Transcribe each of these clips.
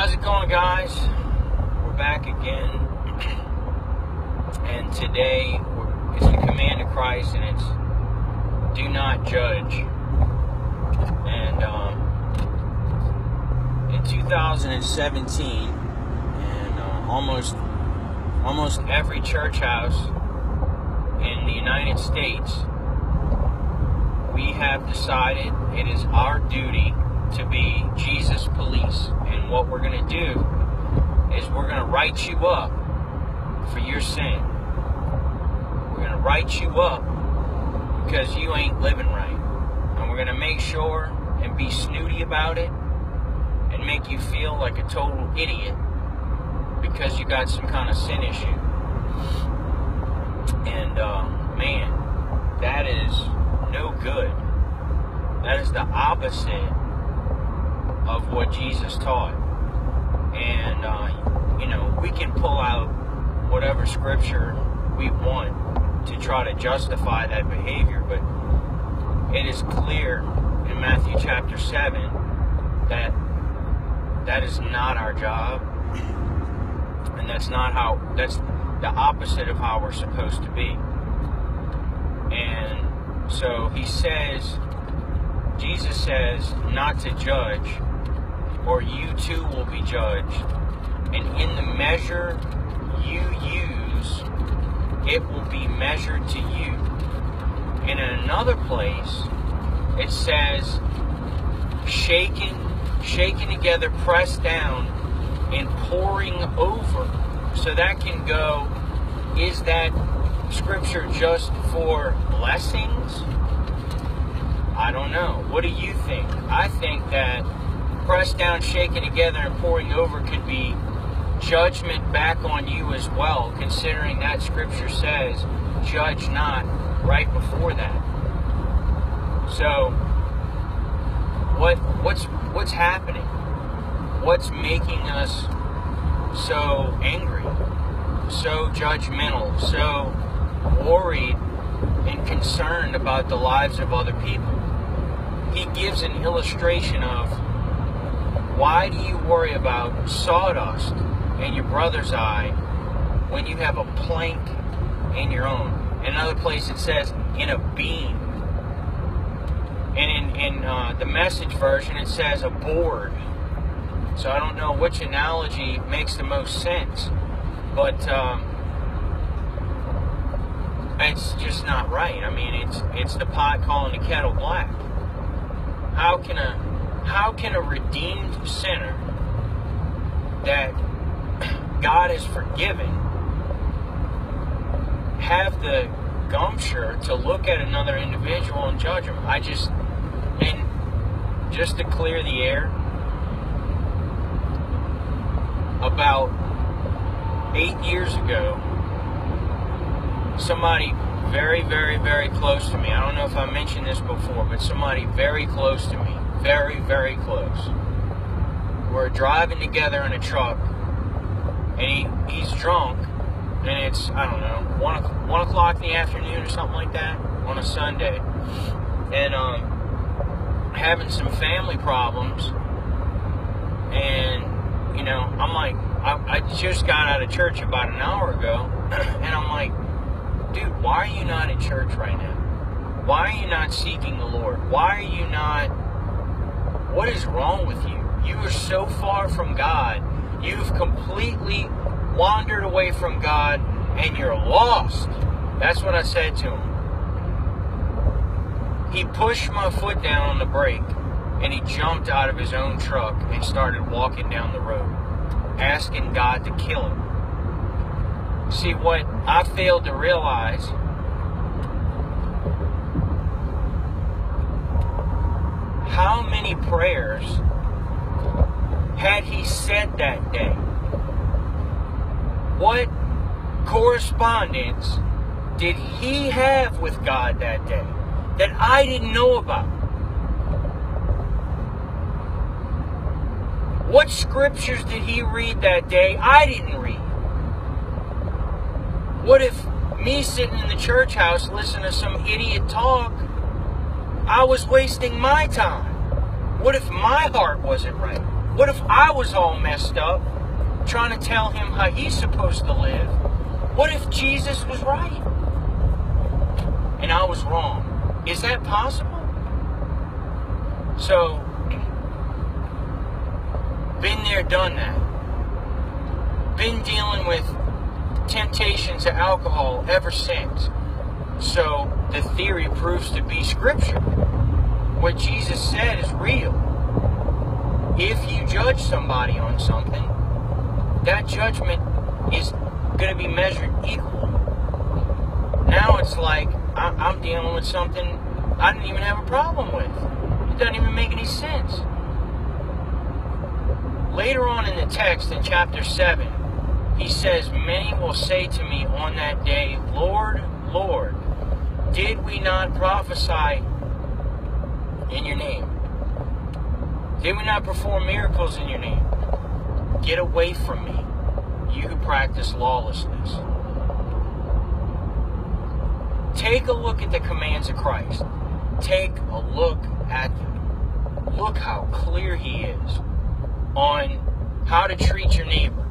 How's it going, guys? We're back again, and today it's the command of Christ, and it's do not judge. And in 2017, and almost every church house in the United States, we have decided it is our duty to be Jesus police. And what we're going to do is we're going to write you up for your sin. We're going to write you up because you ain't living right. And we're going to make sure and be snooty about it and make you feel like a total idiot because you got some kind of sin issue. And man, that is no good. That is the opposite of what Jesus taught. And we can pull out whatever scripture we want to try to justify that behavior, but it is clear in Matthew chapter 7 that that is not our job, and that's the opposite of how we're supposed to be. And so Jesus says not to judge, or you too will be judged. And in the measure you use, it will be measured to you. And in another place, it says, shaken together, pressed down, and pouring over. So that can go, is that scripture just for blessings? I don't know. What do you think? I think that pressed down, shaken together, and pouring over could be judgment back on you as well, considering that scripture says, judge not, right before that. So, what's happening? What's making us so angry, so judgmental, so worried and concerned about the lives of other people? He gives an illustration of, why do you worry about sawdust in your brother's eye when you have a plank in your own? In another place it says, in a beam. And in the Message version it says a board. So I don't know which analogy makes the most sense, but it's just not right. I mean, it's the pot calling the kettle black. How can a redeemed sinner that God has forgiven have the gumption to look at another individual and judge him? Just to clear the air, about 8 years ago, somebody very, very, very close to me, I don't know if I mentioned this before, but somebody very close to me, very, very close, we're driving together in a truck, and he's drunk, and it's, I don't know, 1 o'clock in the afternoon or something like that, on a Sunday, and having some family problems, and, I'm like, I just got out of church about an hour ago, and I'm like, dude, why are you not in church right now? Why are you not seeking the Lord? Why are you not, what is wrong with you? You are so far from God. You've completely wandered away from God, and you're lost. That's what I said to him. He pushed my foot down on the brake, and he jumped out of his own truck and started walking down the road, asking God to kill him. See, what I failed to realize, how many prayers had he said that day? What correspondence did he have with God that day that I didn't know about? What scriptures did he read that day I didn't read? What if me sitting in the church house listening to some idiot talk, I was wasting my time? What if my heart wasn't right? What if I was all messed up, trying to tell him how he's supposed to live? What if Jesus was right and I was wrong? Is that possible? So, been there, done that. Been dealing with temptations of alcohol ever since. So, the theory proves to be scripture. What Jesus said is real. If you judge somebody on something, that judgment is going to be measured equal. Now it's like I'm dealing with something I didn't even have a problem with. It doesn't even make any sense. Later on in the text, in chapter 7, he says, "Many will say to me on that day, Lord, Lord, did we not prophesy in your name? Did we not perform miracles in your name? Get away from me, you who practice lawlessness." Take a look at the commands of Christ. Take a look at them. Look how clear he is on how to treat your neighbor.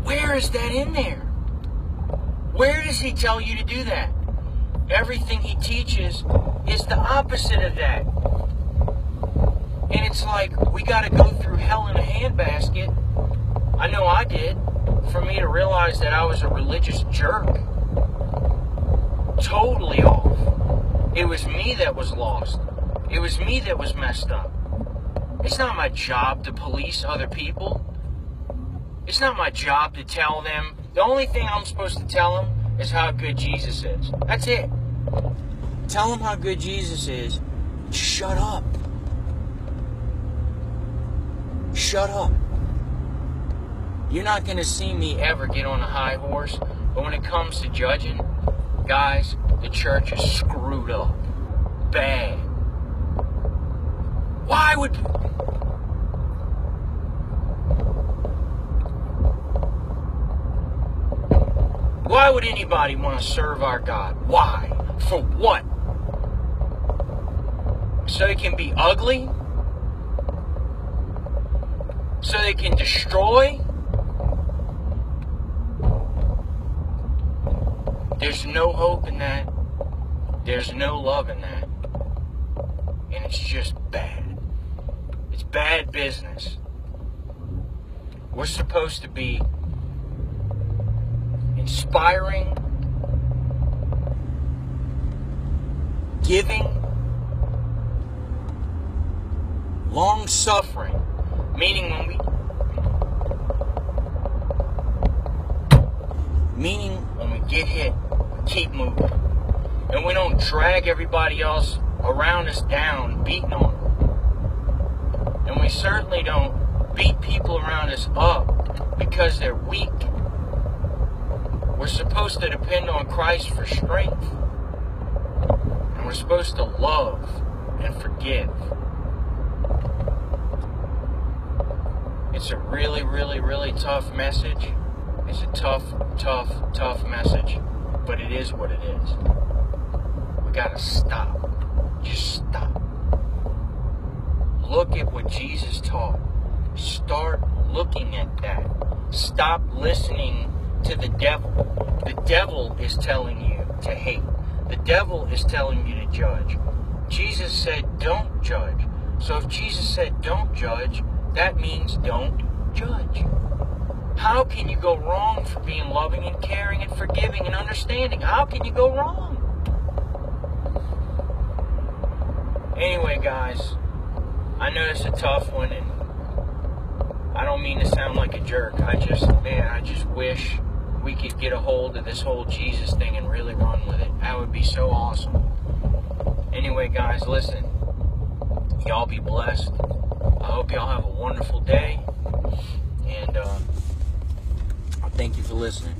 Where is that in there? Where does he tell you to do that? Everything he teaches is the opposite of that. And it's like, we got to go through hell in a handbasket. I know I did. For me to realize that I was a religious jerk. Totally off. It was me that was lost. It was me that was messed up. It's not my job to police other people. It's not my job to tell them. The only thing I'm supposed to tell them is how good Jesus is. That's it. Tell them how good Jesus is. Shut up. Shut up. You're not going to see me ever get on a high horse. But when it comes to judging, guys, the church is screwed up. Bad. Why would anybody want to serve our God? Why? For what? So they can be ugly? So they can destroy? There's no hope in that. There's no love in that. And it's just bad. It's bad business. We're supposed to be inspiring, giving, long-suffering, meaning when we get hit, we keep moving. And we don't drag everybody else around us down, beating on them. And we certainly don't beat people around us up because they're weak. We're supposed to depend on Christ for strength. And we're supposed to love and forgive. It's a really, really, really tough message. It's a tough message. But it is what it is. We gotta stop. Just stop. Look at what Jesus taught. Start looking at that. Stop listening to the devil. The devil is telling you to hate. The devil is telling you to judge. Jesus said don't judge. So if Jesus said don't judge, that means don't judge. How can you go wrong for being loving and caring and forgiving and understanding? How can you go wrong? Anyway, guys, I know it's a tough one, and I don't mean to sound like a jerk. I just wish we could get a hold of this whole Jesus thing and really run with it. That would be so awesome. Anyway, guys, listen. Y'all be blessed. I hope y'all have a wonderful day. And thank you for listening.